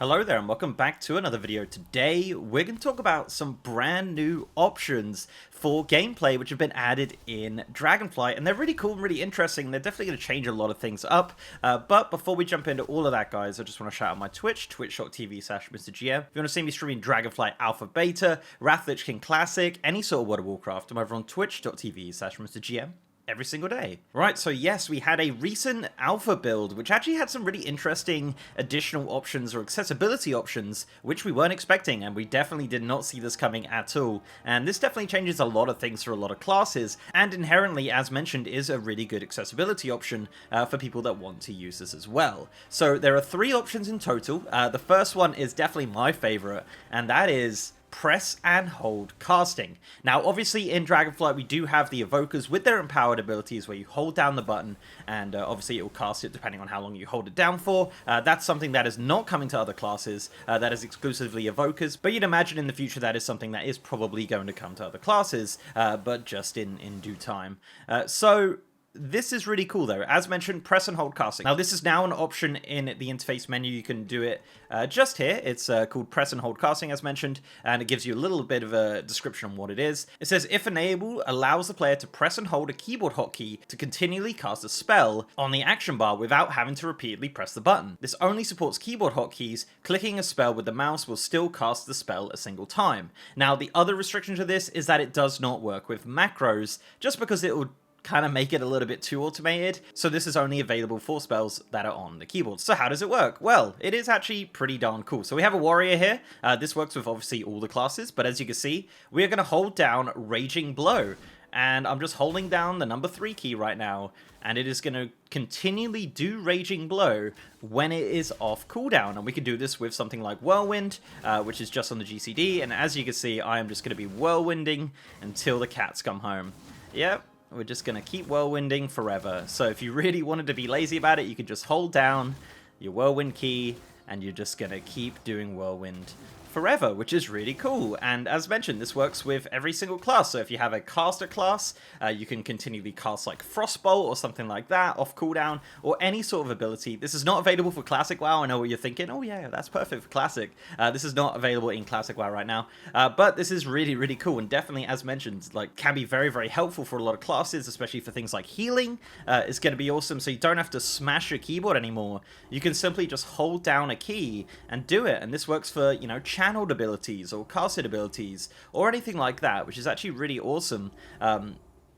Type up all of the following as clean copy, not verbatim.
Hello there and welcome back to another video. Today we're going to talk about some brand new options for gameplay which have been added in Dragonflight, and they're really cool and really interesting. They're definitely going to change a lot of things up, but before we jump into all of that, guys, I just want to shout out my Twitch, twitch.tv/MrGM. If you want to see me streaming Dragonflight Alpha Beta, Wrath Lich King Classic, any sort of World of Warcraft, I'm over on twitch.tv/MrGM. Every single day. Right, so yes, we had a recent alpha build, which actually had some really interesting additional options or accessibility options, which we weren't expecting, and we definitely did not see this coming at all. And this definitely changes a lot of things for a lot of classes, and inherently, as mentioned, is a really good accessibility option for people that want to use this as well. So there are 3 options in total. The first one is definitely my favorite, and that is press and hold casting. Now obviously in Dragonflight we do have the Evokers with their empowered abilities where you hold down the button and obviously it will cast it depending on how long you hold it down for. That's something that is not coming to other classes, that is exclusively Evokers, but you'd imagine in the future that is something that is probably going to come to other classes, but just in due time. So this is really cool though. As mentioned, press and hold casting. Now this is now an option in the interface menu. You can do it just here. It's called press and hold casting as mentioned, and it gives you a little bit of a description on what it is. It says, if enabled, allows the player to press and hold a keyboard hotkey to continually cast a spell on the action bar without having to repeatedly press the button. This only supports keyboard hotkeys. Clicking a spell with the mouse will still cast the spell a single time. Now the other restriction to this is that it does not work with macros, just because it will kind of make it a little bit too automated, so this is only available for spells that are on the keyboard. So how does it work? Well, it is actually pretty darn cool. So we have a warrior here. This works with obviously all the classes, but as you can see, we are going to hold down Raging Blow, and I'm just holding down the number 3 key right now, and it is going to continually do Raging Blow when it is off cooldown. And we can do this with something like Whirlwind, which is just on the GCD, and as you can see, I am just going to be whirlwinding until the cats come home. Yep. We're just going to keep whirlwinding forever. So if you really wanted to be lazy about it, you could just hold down your whirlwind key and you're just going to keep doing whirlwind forever, which is really cool. And as mentioned, this works with every single class. So if you have a caster class, you can continually cast like Frostbolt or something like that off cooldown, or any sort of ability. This is not available for Classic WoW. I know what you're thinking. Oh yeah, that's perfect for Classic. This is not available in Classic WoW right now, but this is really, really cool, and definitely, as mentioned, like can be very, very helpful for a lot of classes, especially for things like healing. It's going to be awesome. So you don't have to smash your keyboard anymore. You can simply just hold down a key and do it, and this works for, you know, channeled abilities or casted abilities or anything like that, which is actually really awesome.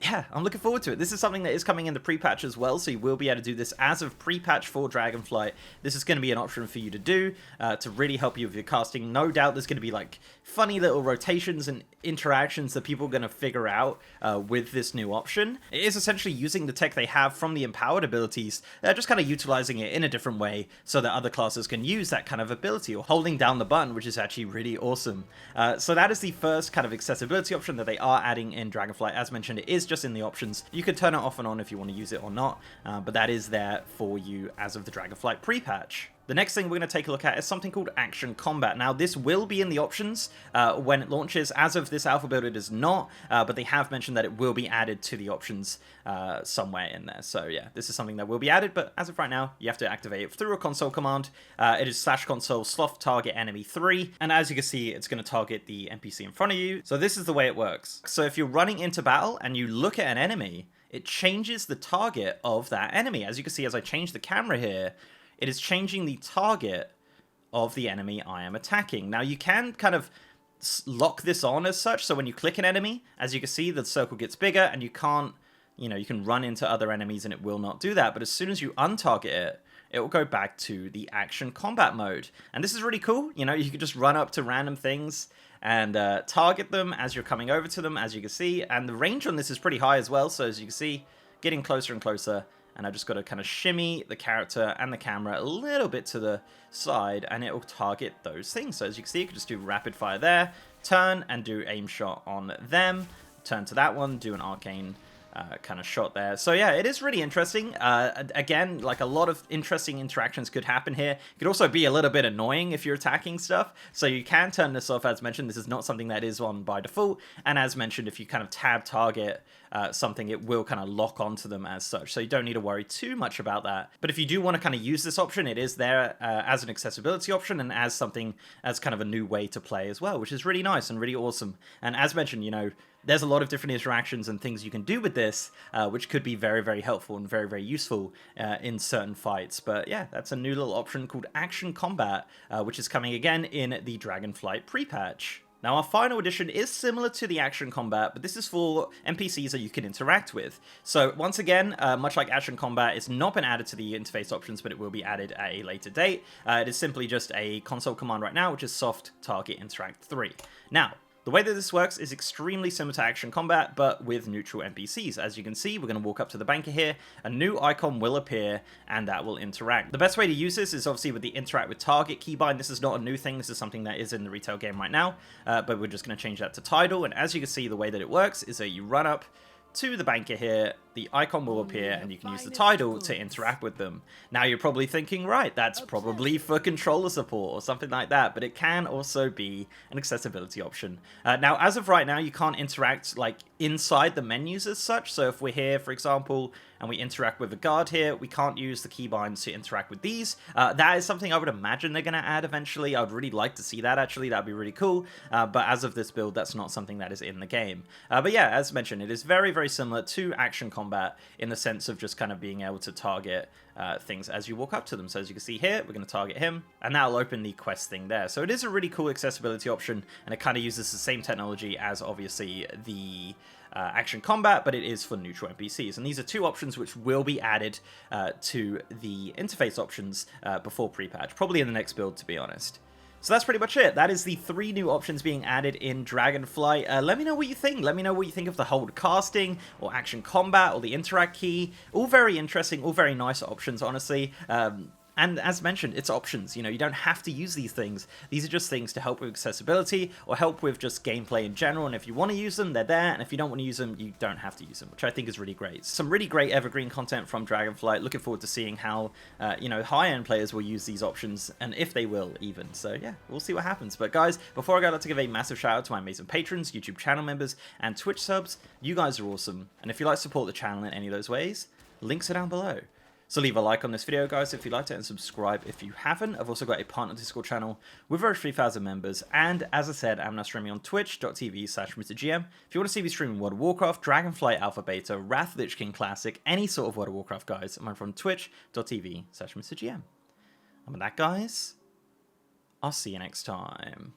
Yeah, I'm looking forward to it. This is something that is coming in the pre-patch as well, so you will be able to do this as of pre-patch for Dragonflight. This is going to be an option for you to do to really help you with your casting. No doubt there's going to be like funny little rotations and interactions that people are going to figure out with this new option. It is essentially using the tech they have from the empowered abilities, just kind of utilizing it in a different way so that other classes can use that kind of ability, or holding down the button, which is actually really awesome. So that is the first kind of accessibility option that they are adding in Dragonflight. As mentioned, it is just in the options. You can turn it off and on if you want to use it or not, but that is there for you as of the Dragonflight pre-patch. The next thing we're going to take a look at is something called Action Combat. Now, this will be in the options when it launches. As of this alpha build, it is not, but they have mentioned that it will be added to the options somewhere in there. So yeah, this is something that will be added, but as of right now, you have to activate it through a console command. It is /console sloth target enemy 3, and as you can see, it's going to target the NPC in front of you. So this is the way it works. So if you're running into battle and you look at an enemy, it changes the target of that enemy. As you can see, as I change the camera here, it is changing the target of the enemy I am attacking. Now, you can kind of lock this on as such, so when you click an enemy, as you can see, the circle gets bigger, and you can't, you know, you can run into other enemies and it will not do that. But as soon as you untarget it, it will go back to the action combat mode. And this is really cool. You know, you can just run up to random things and target them as you're coming over to them, as you can see. And the range on this is pretty high as well, so as you can see, getting closer and closer. And I've just got to kind of shimmy the character and the camera a little bit to the side, and it will target those things. So as you can see, you can just do rapid fire there, turn and do aim shot on them, turn to that one, do an arcane kind of shot there. So yeah, it is really interesting. Again, like a lot of interesting interactions could happen here. It could also be a little bit annoying if you're attacking stuff. So you can turn this off. As mentioned, this is not something that is on by default. And as mentioned, if you kind of tab target something, it will kind of lock onto them as such. So you don't need to worry too much about that. But if you do want to kind of use this option, it is there as an accessibility option and as something, as kind of a new way to play as well, which is really nice and really awesome. And as mentioned, you know, there's a lot of different interactions and things you can do with this, which could be very, very helpful and very, very useful in certain fights. But yeah, that's a new little option called Action Combat, which is coming again in the Dragonflight pre-patch. Now, our final addition is similar to the Action Combat, but this is for NPCs that you can interact with. So, once again, much like Action Combat, it's not been added to the interface options, but it will be added at a later date. It is simply just a console command right now, which is soft target interact 3. Now, the way that this works is extremely similar to Action Combat, but with neutral NPCs. As you can see, we're going to walk up to the banker here, a new icon will appear, and that will interact. The best way to use this is obviously with the interact with Target Keybind. This is not a new thing, this is something that is in the retail game right now, but we're just going to change that to Tidal, and as you can see, the way that it works is that you run up to the banker here, the icon will appear, and you can use the Tidal to interact with them. Now you're probably thinking, right, that's probably for controller support or something like that, but it can also be an accessibility option. Now, as of right now, you can't interact like inside the menus as such, so if we're here, for example, and we interact with a guard here, we can't use the keybinds to interact with these. That is something I would imagine they're going to add eventually. I would really like to see that, actually. That'd be really cool. But as of this build, that's not something that is in the game. But yeah, as mentioned, it is very, very similar to Action Combat in the sense of just kind of being able to target things as you walk up to them. So as you can see here, we're going to target him, and that'll open the quest thing there. So it is a really cool accessibility option, and it kind of uses the same technology as, obviously, the Action Combat, but it is for neutral NPCs. And these are two options which will be added to the interface options before pre-patch, probably in the next build, to be honest. So that's pretty much it. That is the 3 new options being added in Dragonflight. Let me know what you think. Let me know what you think of the hold casting, or Action Combat, or the interact key. All very interesting, all very nice options, honestly. And as mentioned, it's options. You know, you don't have to use these things. These are just things to help with accessibility or help with just gameplay in general. And if you want to use them, they're there. And if you don't want to use them, you don't have to use them, which I think is really great. Some really great evergreen content from Dragonflight. Looking forward to seeing how, you know, high-end players will use these options, and if they will even. So yeah, we'll see what happens. But guys, before I go, I'd like to give a massive shout out to my amazing patrons, YouTube channel members, and Twitch subs. You guys are awesome. And if you'd like to support the channel in any of those ways, links are down below. So leave a like on this video, guys, if you liked it, and subscribe if you haven't. I've also got a partner Discord channel with over 3,000 members, and as I said, I'm now streaming on twitch.tv/MrGM. If you want to see me streaming World of Warcraft, Dragonflight Alpha Beta, Wrath Lich King Classic, any sort of World of Warcraft, guys, I'm from twitch.tv/MrGM. And with that, guys, I'll see you next time.